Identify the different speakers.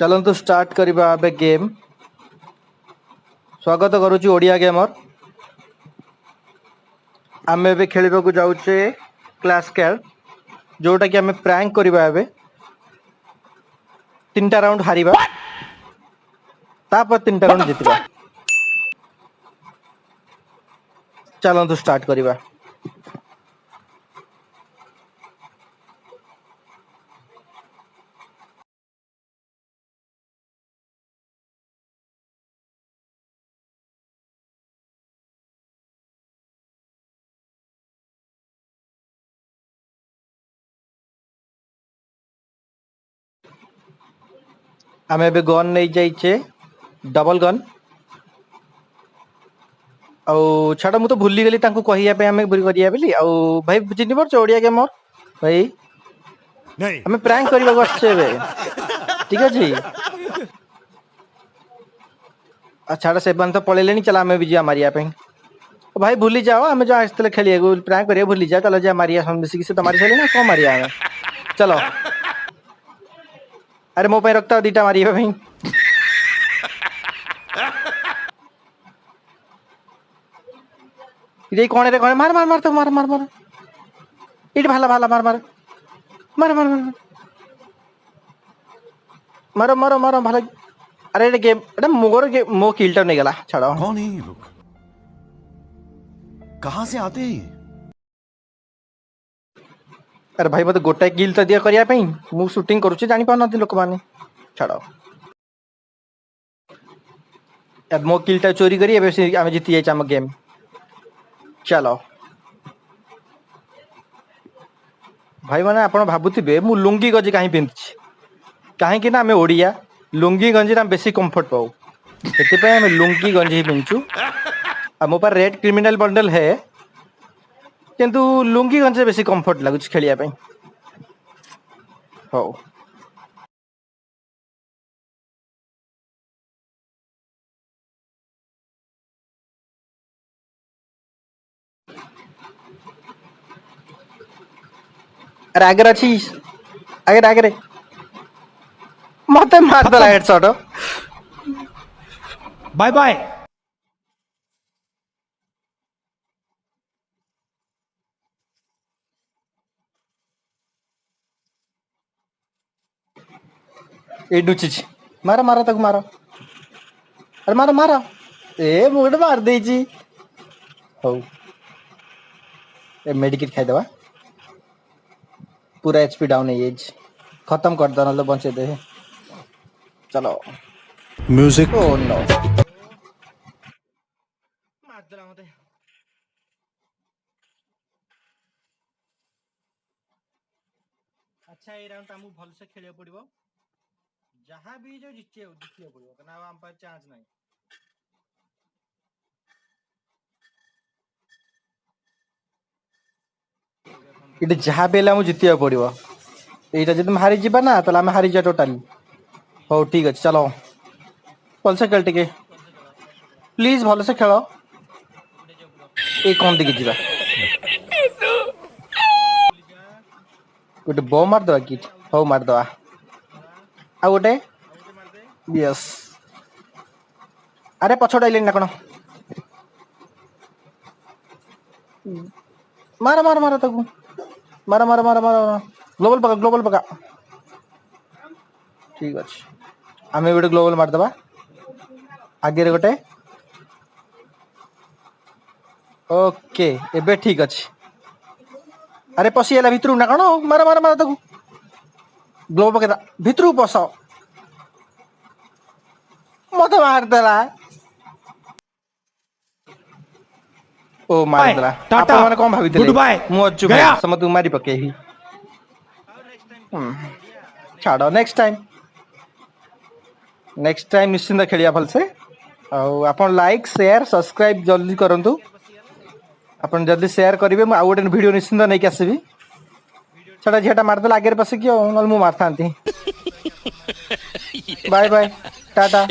Speaker 1: चलतु स्टार्ट करबा अबे गेम। स्वागत करुच्ची ओडिया गेमर। आम ए खेल जाऊे क्लास कैल जोटा कि आम प्रैंक करबा एबे 3टा राउंड हारिबा तापर 3टा राउंड जितबा। चलतु स्टार्ट करबा। आम ए गन नहीं जाइए डबल गन आउ छाड़ मु तो भूली गली कहवाई आम करिया बोली आउ भाई चिन्ह पार्छ ओडिया गेमर भाई आम प्रैंक करने को आसचे ठीक अच्छे छाड़ से तो पलैले चल आम भी जा मारिया भाई भूली जाओ आम जो आसते खेल प्रैंक करिए भूली जाओ चलो जा मारिया मिसिक से तो मारी सारे ना कौन मारिया आम चलो अरे मो रखता 2टा मारिया भाई ये कौन रे कौन मार मार मार तो मार मार मार ये भाला भाला मार मार मार मार मार मारो मारो मारो भाला। अरे ये गेम अरे मोर गेम मो किलटा नहीं गला छाड़ो।
Speaker 2: कौन है ये लोग कहां से आते हैं?
Speaker 1: अरे भाई मत गोटाए किल तो दिया करिया पे मु शूटिंग करूची जानि पाउ नथि लोक माने छाड़ो। अब मो किलटा चोरी करी एबे से आमे जीती जाय हम गेम। चलो भाई माने आपण भाबुथिबे मु लुंगी गंजी काहे पिंधछि काहे कि ना आमे ओडिया लुंगी गंजी ना बेसी कंफर्ट पाऊ सेति पे आमे लुंगी गंजी ही पिंधछु। आ मो पर रेड क्रिमिनल बंडल है किंतु लुंगी गंजी बेसी कंफर्ट लागुछ खेलिया पे हो। अरे आगे अच्छी आगे आगे मत मार दला हेडशॉट
Speaker 3: बाय बाय।
Speaker 1: ये डुची मारो मारो तक मारो अरे मारो मारो ए मुगटे मार देजी हो ए मेडिकेट खाई दवा पूरा एचपी डाउन है एज खत्म कर दो ना बचे दे। चलो
Speaker 2: म्यूजिक
Speaker 1: ओ नो मार दला मते। अच्छा ये राउंड हमू भल से खेलिया पड़िबो जहां भी जो जितिया पड़िबो कना हम पर चांस नहीं। इटे जहाँ भी हम जितिया पड़ो यहाँ जब हारी जा ना तो आम हारी जा टोटाली हो ठीक अच्छे। चलो भलसे खेल टे प्लीज भलसे खेल ये कौन दिखे जा गोटे बो मारद कि हो मारद आ गोटे यस अरे पछड़ आइले ना कौन मार मार मार तक मार मार मार मार ग्लोबल पका ठीक अच्छे आम गोटे ग्लोबल मारदबा आगे गोटे ओके एबे ठीक अच्छे। अरे पशिगला भितर ना कौन मार मार मार तक ग्लोबल पकेदा भितर पस मत मारदेला ओ मारदेला आप माने कौन भाभी
Speaker 3: गुड बाय
Speaker 1: मु अच्छु
Speaker 3: गया
Speaker 1: समत मारी पकेही छाड़ो नेक्स्ट टाइम निश्चिंत खेलिया भलसे आपन लाइक शेयर सब्सक्राइब जल्दी करंतु आपन जल्दी शेयर करिवे मु आ गोटे वीडियो निश्चिंत नहीं आसीबी छाड़ा झेटा मारदेला आगे पसिकी नल मु मारथांती। Bye bye Tata